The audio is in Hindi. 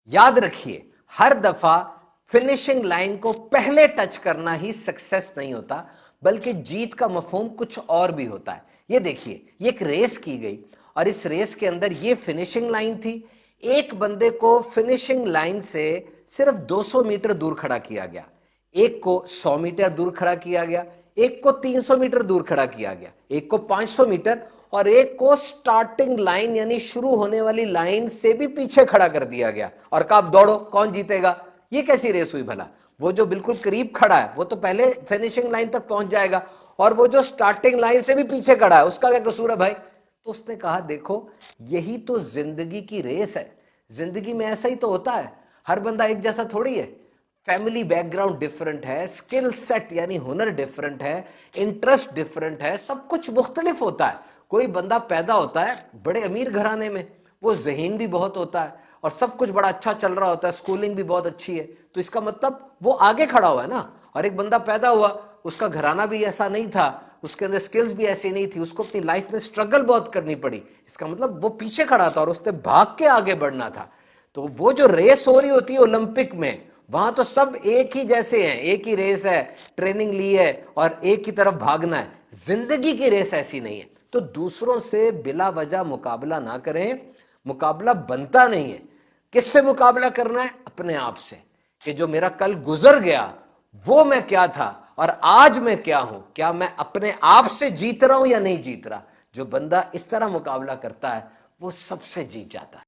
याद रखिए, हर दफा फिनिशिंग लाइन को पहले टच करना ही सक्सेस नहीं होता, बल्कि जीत का मफहूम कुछ और भी होता है। ये देखिए, ये एक रेस की गई और इस रेस के अंदर ये फिनिशिंग लाइन थी। एक बंदे को फिनिशिंग लाइन से सिर्फ 200 मीटर दूर खड़ा किया गया, एक को 100 मीटर दूर खड़ा किया गया, एक को 300 मीटर दूर खड़ा किया गया, एक को 500 मीटर और एक को स्टार्टिंग लाइन यानी शुरू होने वाली लाइन से भी पीछे खड़ा कर दिया गया और कहा दौड़ो, कौन जीतेगा। ये कैसी रेस हुई भला? वो जो बिल्कुल करीब खड़ा है वो तो पहले फिनिशिंग लाइन तक पहुंच जाएगा, और वो जो स्टार्टिंग लाइन से भी पीछे खड़ा है उसका क्या कसूर है भाई? तो उसने कहा देखो, यही तो जिंदगी की रेस है। जिंदगी में ऐसा ही तो होता है, हर बंदा एक जैसा थोड़ी है। फैमिली बैकग्राउंड डिफरेंट है, स्किल सेट यानी हुनर डिफरेंट है, इंटरेस्ट डिफरेंट है, सब कुछ मुख्तलिफ होता है। कोई बंदा पैदा होता है बड़े अमीर घराने में, वो ज़हीन भी बहुत होता है और सब कुछ बड़ा अच्छा चल रहा होता है, स्कूलिंग भी बहुत अच्छी है, तो इसका मतलब वो आगे खड़ा हुआ है ना। और एक बंदा पैदा हुआ, उसका घराना भी ऐसा नहीं था, उसके अंदर स्किल्स भी ऐसी नहीं थी, उसको अपनी लाइफ में स्ट्रगल बहुत करनी पड़ी, इसका मतलब वो पीछे खड़ा था और उसने भाग के आगे बढ़ना था। तो वो जो रेस हो रही होती है ओलंपिक में, वहां तो सब एक ही जैसे हैं, एक ही रेस है, ट्रेनिंग ली है और एक की तरफ भागना है। जिंदगी की रेस ऐसी नहीं है। तो दूसरों से बिला वजह मुकाबला ना करें, मुकाबला बनता नहीं है। किससे मुकाबला करना है? अपने आप से, कि जो मेरा कल गुजर गया वो मैं क्या था और आज मैं क्या हूं, क्या मैं अपने आप से जीत रहा हूं या नहीं जीत रहा। जो बंदा इस तरह मुकाबला करता है वो सबसे जीत जाता है।